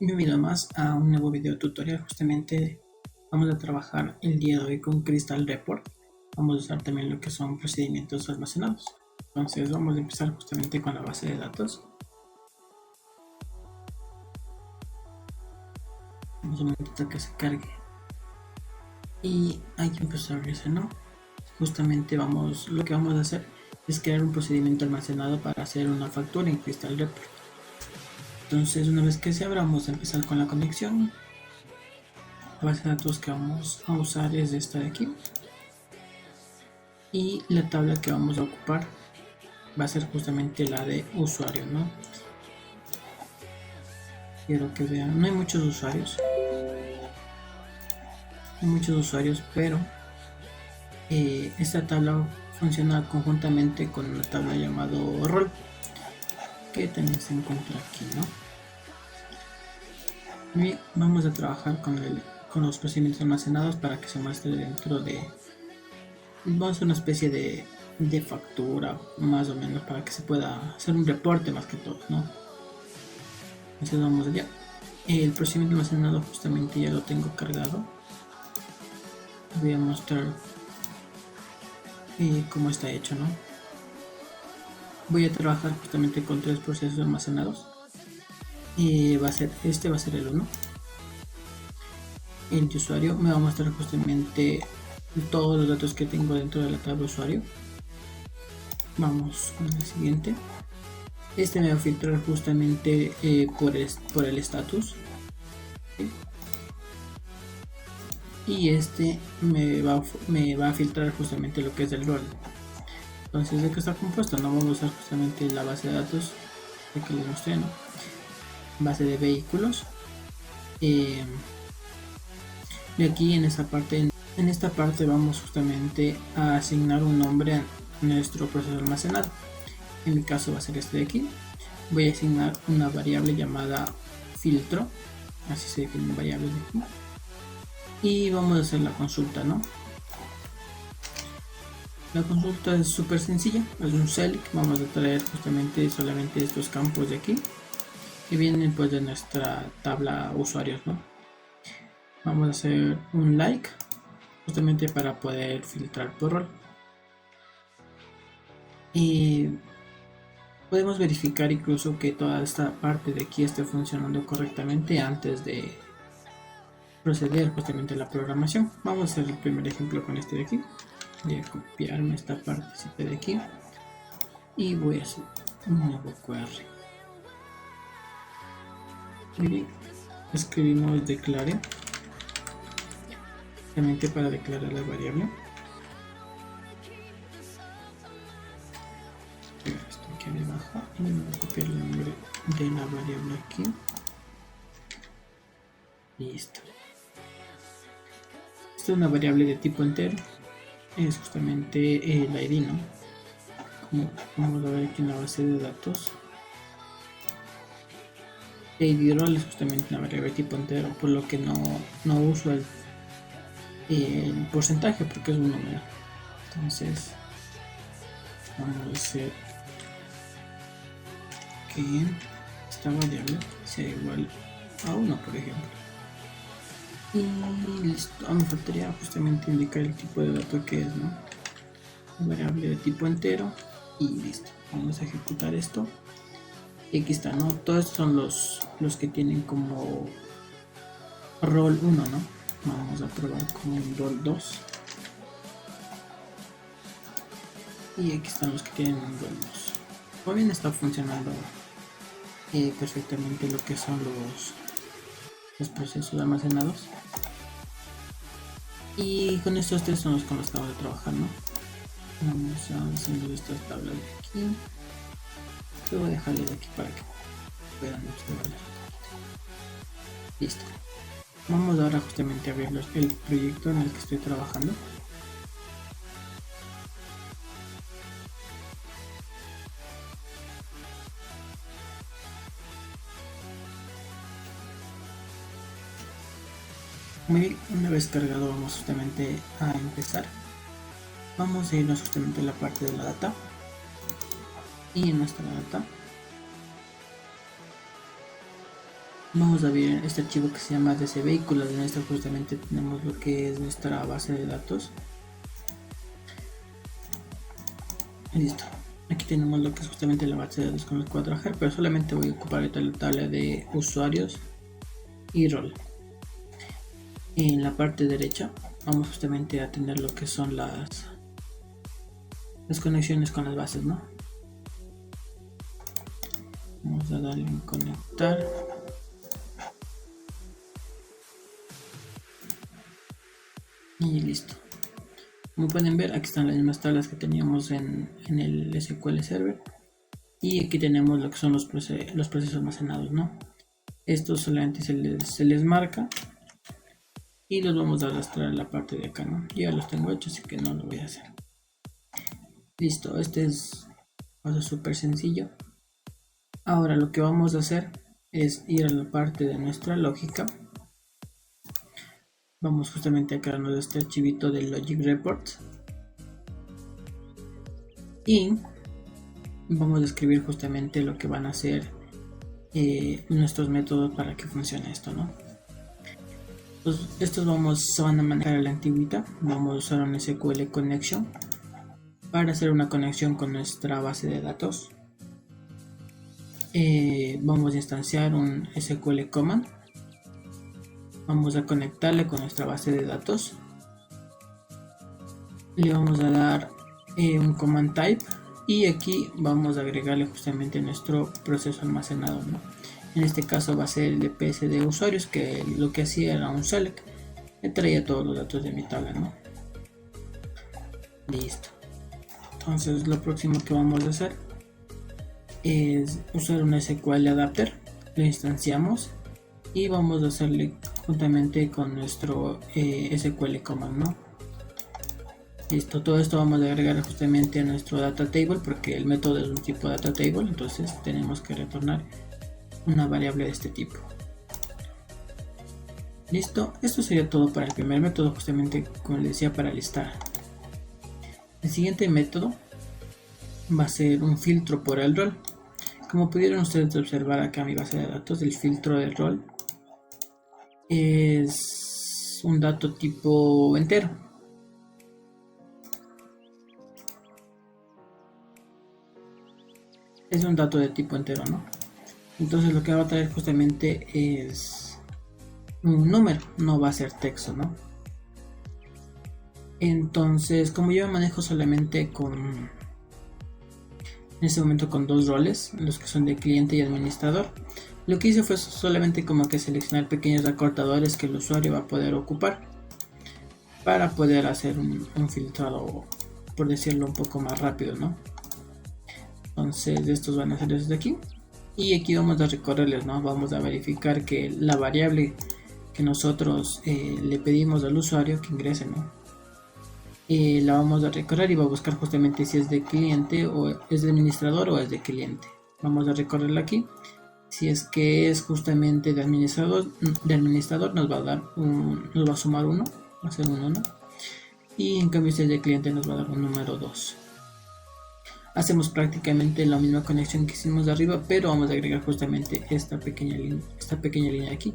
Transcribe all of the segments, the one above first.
Bienvenido más a un nuevo video tutorial. Justamente vamos a trabajar el día de hoy con Crystal Report. Vamos a usar también lo que son procedimientos almacenados. Entonces vamos a empezar justamente con la base de datos. Vamos a un momentito que se cargue y hay que empezar a abrirse, ¿no? Justamente lo que vamos a hacer es crear un procedimiento almacenado para hacer una factura en Crystal Report. Entonces una vez que se abra, vamos a empezar con la conexión. La base de datos que vamos a usar es esta de aquí, y la tabla que vamos a ocupar va a ser justamente la de usuario, ¿no? Quiero que vean, no hay muchos usuarios, pero esta tabla funciona conjuntamente con una tabla llamado rol, que también se encuentra aquí, ¿no? Y vamos a trabajar con los procedimientos almacenados para que se muestre dentro de, vamos a hacer una especie de factura, más o menos, para que se pueda hacer un reporte más que todo, ¿no? Entonces vamos allá. El procedimiento almacenado justamente ya lo tengo cargado. Voy a mostrar cómo está hecho, ¿no? Voy a trabajar justamente con 3 procesos almacenados. Va a ser el 1. El de usuario me va a mostrar justamente todos los datos que tengo dentro de la tabla usuario. Vamos con el siguiente. Este me va a filtrar justamente por el status. ¿Sí? Y este me va a filtrar justamente lo que es el rol. Entonces, ¿de qué está compuesto? No vamos a usar justamente la base de datos de que les mostré, ¿no? Base de vehículos. Y aquí en esta parte vamos justamente a asignar un nombre a nuestro proceso almacenado. En mi caso va a ser este de aquí. Voy a asignar una variable llamada filtro, así se define variables de aquí, y vamos a hacer la consulta, ¿no? La consulta es súper sencilla, es un select. Vamos a traer justamente solamente estos campos de aquí que vienen pues de nuestra tabla usuarios, ¿no? Vamos a hacer un like justamente para poder filtrar por rol, y podemos verificar incluso que toda esta parte de aquí esté funcionando correctamente antes de proceder justamente a la programación. Vamos a hacer el primer ejemplo con este de aquí. Voy a copiarme esta partecita de aquí y voy a hacer un nuevo QR. Y escribimos declare justamente para declarar la variable. Esto aquí abajo y voy a copiar el nombre de la variable aquí. Listo. Esta es una variable de tipo entero. Es justamente el ID, ¿no? Como vamos a ver aquí en la base de datos, el ID roll es justamente una variable de tipo entero, por lo que no uso el porcentaje porque es un número. Entonces vamos a hacer que esta variable sea igual a 1, por ejemplo. Y listo. Me faltaría justamente indicar el tipo de dato que es, ¿no? Variable de tipo entero. Y listo. Vamos a ejecutar esto. Y aquí está, ¿no? Todos estos son los que tienen como rol 1, ¿no? Vamos a probar con un rol 2. Y aquí están los que tienen un rol 2. Muy bien, está funcionando perfectamente lo que son los procesos almacenados. Y con estos 3 son los con los que vamos a trabajar, ¿no? Vamos a hacer estas tablas de aquí. Yo voy a dejarle de aquí para que puedan observar. Listo. Vamos ahora justamente a ver el proyecto en el que estoy trabajando. Muy bien, una vez cargado vamos justamente a empezar. Vamos a irnos justamente a la parte de la data. Y en nuestra data Vamos a ver este archivo que se llama DC vehículos. En esta justamente tenemos lo que es nuestra base de datos. Listo. Aquí tenemos lo que es justamente la base de datos con la que voy a trabajar, pero solamente voy a ocupar ahorita la tabla de usuarios y rol. En la parte derecha vamos justamente a tener lo que son las conexiones con las bases, ¿no? Vamos a darle en conectar. Y listo. Como pueden ver, aquí están las mismas tablas que teníamos en el SQL Server. Y aquí tenemos lo que son los procesos almacenados, ¿no? Estos solamente se les marca y los vamos a arrastrar a la parte de acá, ¿no? Ya los tengo hechos, así que no lo voy a hacer. Listo, este es paso súper sencillo. Ahora lo que vamos a hacer es ir a la parte de nuestra lógica. Vamos justamente a crearnos este archivito de Logic Reports y vamos a escribir justamente lo que van a ser nuestros métodos para que funcione esto, ¿no? Pues estos se van a manejar a la antigüita. Vamos a usar un SQL Connection para hacer una conexión con nuestra base de datos. Vamos a instanciar un SQL Command. Vamos a conectarle con nuestra base de datos. Le vamos a dar un command type y aquí vamos a agregarle justamente nuestro proceso almacenado, ¿no? En este caso va a ser el DPS de usuarios, que lo que hacía era un select, me traía todos los datos de mi tabla, ¿no? Listo. Entonces lo próximo que vamos a hacer es usar un SQL adapter, lo instanciamos y vamos a hacerle juntamente con nuestro SQL command, ¿no? Listo, todo esto vamos a agregar justamente a nuestro data table porque el método es un tipo data table, entonces tenemos que retornar una variable de este tipo. Listo, esto sería todo para el primer método, justamente como les decía, para listar. El siguiente método va a ser un filtro por el rol. Como pudieron ustedes observar acá en mi base de datos, el filtro del rol es un dato tipo entero. Es un dato de tipo entero, ¿no? Entonces lo que va a traer justamente es un número, no va a ser texto, ¿no? Entonces, como yo me manejo solamente en este momento con dos roles, los que son de cliente y administrador, lo que hice fue solamente como que seleccionar pequeños recortadores que el usuario va a poder ocupar para poder hacer un filtrado, por decirlo un poco más rápido, ¿no? Entonces estos van a ser estos de aquí y aquí vamos a recorrerles, ¿no? Vamos a verificar que la variable que nosotros le pedimos al usuario que ingrese, ¿no? La vamos a recorrer y va a buscar justamente si es de cliente o es de administrador o es de cliente. Vamos a recorrerla aquí. Si es que es justamente de administrador nos va a dar nos va a sumar 1, va a ser un 1, y en cambio si es de cliente nos va a dar un número 2. Hacemos prácticamente la misma conexión que hicimos de arriba, pero vamos a agregar justamente esta pequeña línea aquí,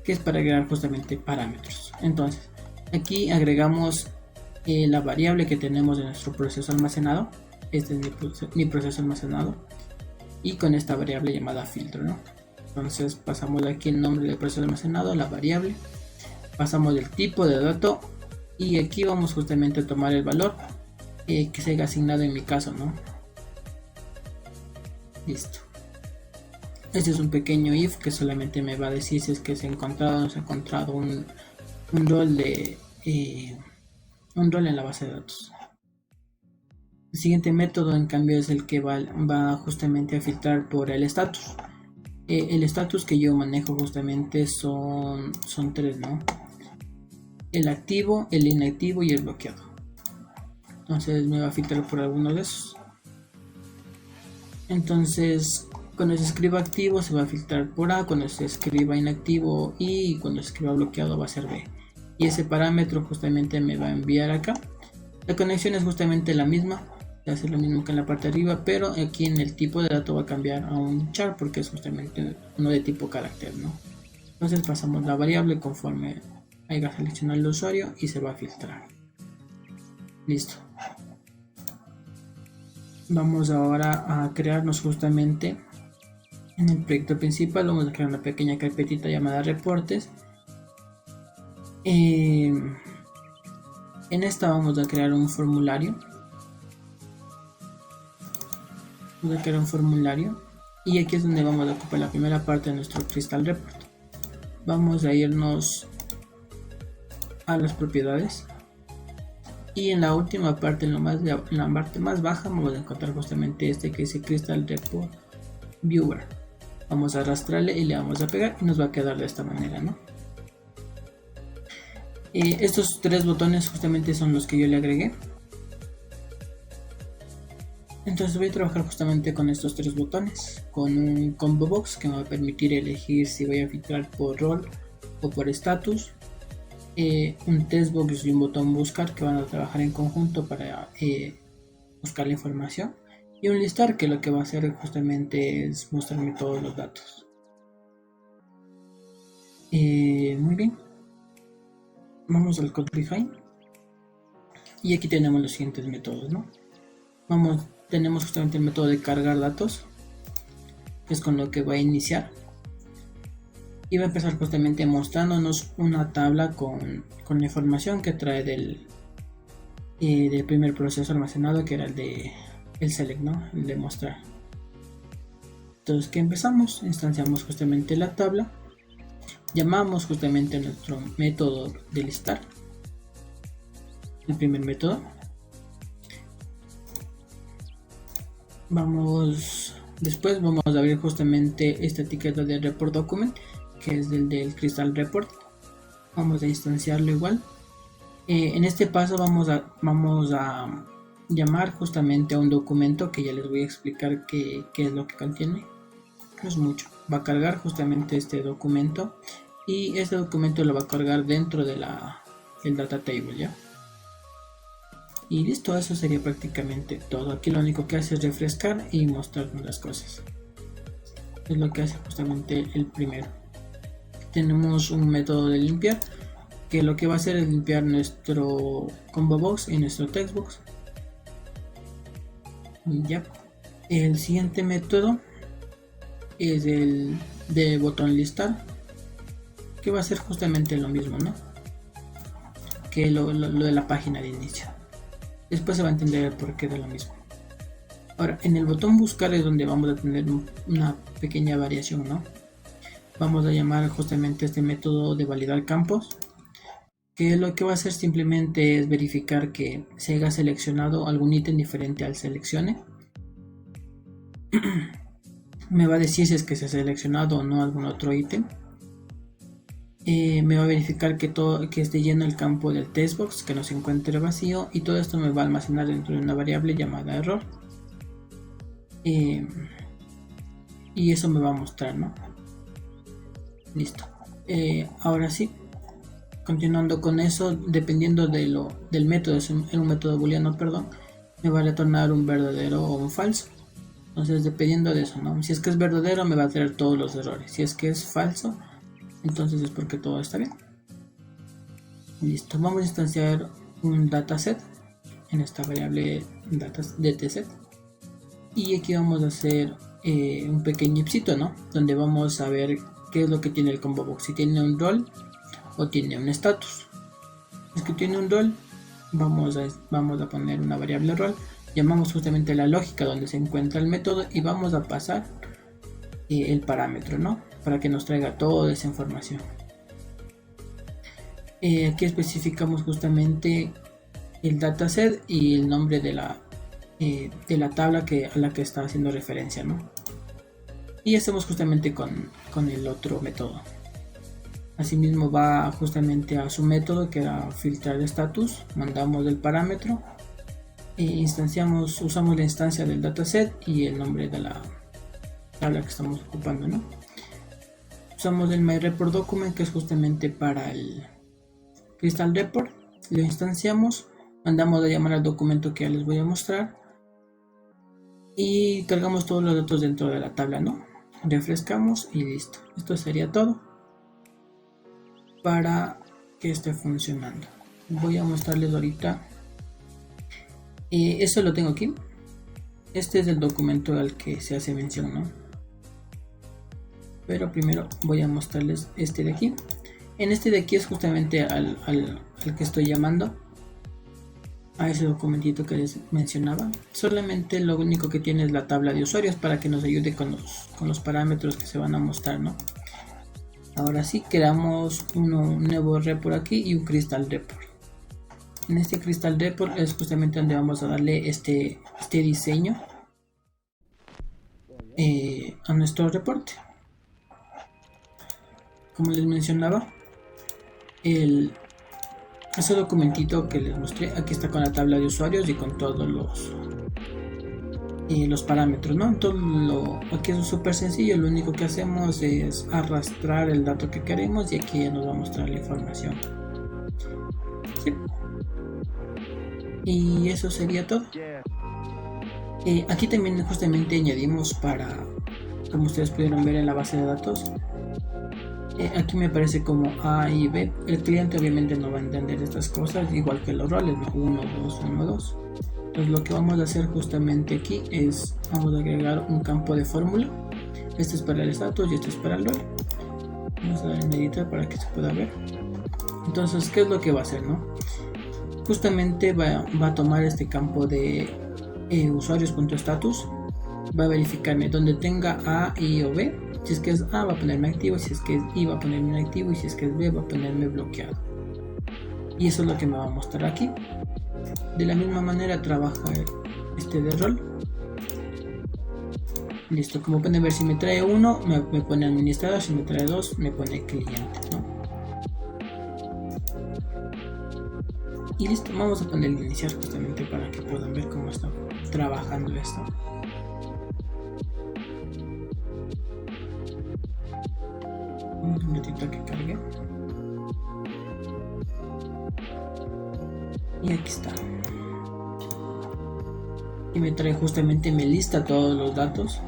que es para agregar justamente parámetros. Entonces aquí agregamos la variable que tenemos de nuestro proceso almacenado. Este es mi proceso almacenado, y con esta variable llamada filtro, ¿no? Entonces pasamos de aquí el nombre del proceso almacenado, la variable, pasamos del tipo de dato y aquí vamos justamente a tomar el valor que se haya asignado en mi caso, ¿no? Listo. Este es un pequeño if que solamente me va a decir si es que se ha encontrado o no se ha encontrado un rol en la base de datos. El siguiente método en cambio es el que va justamente a filtrar por el status. El status que yo manejo justamente son tres, ¿no? El activo, el inactivo y el bloqueado. Entonces me va a filtrar por alguno de esos. Entonces cuando se escriba activo se va a filtrar por A, cuando se escriba inactivo y cuando se escriba bloqueado va a ser B. Y ese parámetro justamente me va a enviar acá. La conexión es justamente la misma, hace lo mismo que en la parte de arriba, pero aquí en el tipo de dato va a cambiar a un char porque es justamente uno de tipo carácter, ¿no? Entonces pasamos la variable conforme haya seleccionado el usuario y se va a filtrar. Listo. Vamos ahora a crearnos justamente en el proyecto principal. Vamos a crear una pequeña carpetita llamada reportes. En esta vamos a crear un formulario. Vamos a crear un formulario y aquí es donde vamos a ocupar la primera parte de nuestro Crystal Report. Vamos a irnos a las propiedades y en la última parte, en la parte más baja, vamos a encontrar justamente este que dice Crystal Report Viewer. Vamos a arrastrarle y le vamos a pegar y nos va a quedar de esta manera, ¿no? Estos tres botones justamente son los que yo le agregué. Entonces voy a trabajar justamente con estos tres botones, con un combo box que me va a permitir elegir si voy a filtrar por rol o por status, un test box y un botón buscar que van a trabajar en conjunto para buscar la información, y un listar que lo que va a hacer justamente es mostrarme todos los datos. Muy bien, vamos al code behind y aquí tenemos los siguientes métodos, ¿no? Tenemos justamente el método de cargar datos, que es con lo que va a iniciar, y va a empezar justamente mostrándonos una tabla con la información que trae del primer proceso almacenado, que era el select, ¿no? El de mostrar. Entonces, ¿qué empezamos? Instanciamos justamente la tabla, llamamos justamente a nuestro método de listar, el primer método. Después vamos a abrir justamente esta etiqueta de report document, que es del Crystal Report. Vamos a instanciarlo igual. En este paso vamos a llamar justamente a un documento que ya les voy a explicar qué es lo que contiene. No es mucho. Va a cargar justamente este documento y este documento lo va a cargar dentro de el data table, ¿ya? Y listo, eso sería prácticamente todo. Aquí lo único que hace es refrescar y mostrarnos las cosas. Es lo que hace justamente el primero. Tenemos un método de limpiar, que lo que va a hacer es limpiar nuestro combo box y nuestro text box. Y ya. El siguiente método es el de botón listar, que va a hacer justamente lo mismo, ¿no? Que lo de la página de inicio. Después se va a entender el porqué de lo mismo. Ahora, en el botón buscar es donde vamos a tener una pequeña variación, ¿no? Vamos a llamar justamente este método de validar campos, que lo que va a hacer simplemente es verificar que se haya seleccionado algún ítem diferente al seleccione. Me va a decir si es que se ha seleccionado o no algún otro ítem. Me va a verificar que esté lleno el campo del testbox, que no se encuentre vacío, y todo esto me va a almacenar dentro de una variable llamada error. Y eso me va a mostrar, ¿no? Listo. Ahora sí, continuando con eso, dependiendo del método, es un método booleano, perdón, me va a retornar un verdadero o un falso. Entonces, dependiendo de eso, ¿no? Si es que es verdadero, me va a traer todos los errores. Si es que es falso, entonces es porque todo está bien. Listo, vamos a instanciar un dataset en esta variable dataset, y aquí vamos a hacer un pequeño ipsito, ¿no? Donde vamos a ver qué es lo que tiene el combo box, si tiene un rol o tiene un status. Si es que tiene un rol, vamos a poner una variable rol, llamamos justamente la lógica donde se encuentra el método y vamos a pasar el parámetro, ¿no? Para que nos traiga toda esa información. Aquí especificamos justamente el dataset y el nombre de la tabla a la que está haciendo referencia, ¿no? Y hacemos justamente con el otro método. Asimismo va justamente a su método, que era filtrar status, mandamos el parámetro e usamos la instancia del dataset y el nombre de la tabla que estamos ocupando, ¿no? Usamos el myReportDocument, que es justamente para el Crystal Report. Lo instanciamos, mandamos a llamar al documento que ya les voy a mostrar y cargamos todos los datos dentro de la tabla, ¿no? Refrescamos y listo. Esto sería todo. para que esté funcionando. Voy a mostrarles ahorita. Eso lo tengo aquí. Este es el documento al que se hace mención, ¿no? Pero primero voy a mostrarles este de aquí. En este de aquí es justamente al que estoy llamando, a ese documentito que les mencionaba. Solamente lo único que tiene es la tabla de usuarios para que nos ayude con los parámetros que se van a mostrar, ¿no? Ahora sí, creamos un nuevo report aquí y un crystal report. En este crystal report es justamente donde vamos a darle este diseño a nuestro reporte. Como les mencionaba, ese documentito que les mostré, aquí está con la tabla de usuarios y con todos los parámetros, ¿no? Aquí es súper sencillo, lo único que hacemos es arrastrar el dato que queremos y aquí ya nos va a mostrar la información. ¿Sí? Y eso sería todo. Aquí también justamente añadimos como ustedes pudieron ver en la base de datos, aquí me aparece como A y B. El cliente obviamente no va a entender estas cosas, igual que los roles, ¿no? 1, 2, 1, 2. Entonces lo que vamos a hacer justamente aquí es, vamos a agregar un campo de fórmula. Este es para el status y este es para el rol. Vamos a dar en editar para que se pueda ver. Entonces, ¿qué es lo que va a hacer, no? Justamente va a tomar este campo de usuarios.status, va a verificarme donde tenga A, I o B. Si es que es A va a ponerme activo, si es que es I va a ponerme inactivo y si es que es B va a ponerme bloqueado. Y eso es lo que me va a mostrar aquí. De la misma manera trabaja este de rol. Listo, como pueden ver, si me trae 1 me pone administrador, si me trae 2 me pone cliente, ¿no? Y listo, vamos a ponerle iniciar justamente para que puedan ver cómo está trabajando esto. Un ratito que cargue. Y aquí está. Y me trae justamente, me lista todos los datos,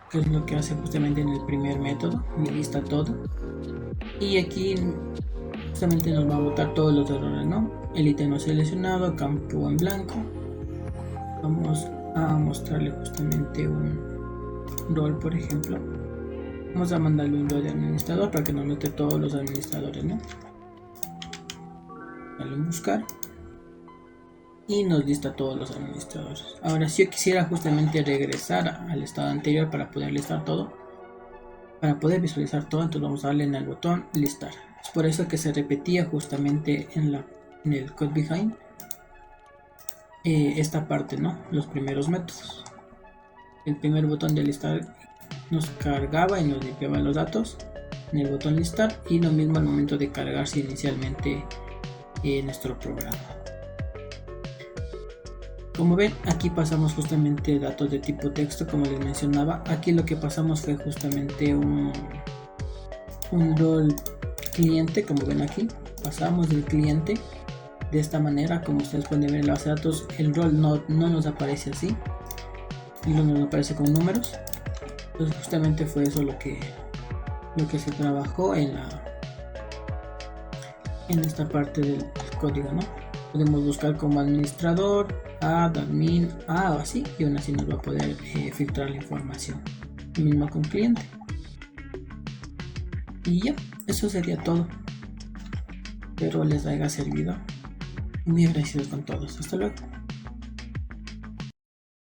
que es lo que hace justamente en el primer método, me lista todo. Y aquí justamente nos va a botar todos los errores, ¿no? El ítem no seleccionado, campo en blanco. Vamos a mostrarle justamente un rol, por ejemplo. Vamos a mandarle un rol de administrador para que nos note todos los administradores, ¿no? Dale en buscar y nos lista todos los administradores. Ahora, si yo quisiera justamente regresar al estado anterior para poder listar todo, para poder visualizar todo, entonces vamos a darle en el botón listar. Es por eso que se repetía justamente en el code behind esta parte, ¿no? Los primeros métodos. El primer botón de listar nos cargaba y nos limpiaba los datos en el botón listar, y lo mismo al momento de cargarse inicialmente nuestro programa. Como ven, aquí pasamos justamente datos de tipo texto, como les mencionaba. Aquí lo que pasamos fue justamente un rol cliente, como ven aquí. Pasamos del cliente de esta manera, como ustedes pueden ver en la base de datos. El rol no nos aparece así, el rol nos aparece con números. Entonces justamente fue eso lo que se trabajó en esta parte del código, ¿no? Podemos buscar como administrador, admin, o así, y aún así nos va a poder filtrar la información. Lo mismo con cliente. Y ya, eso sería todo. Espero les haya servido. Muy agradecidos con todos. Hasta luego.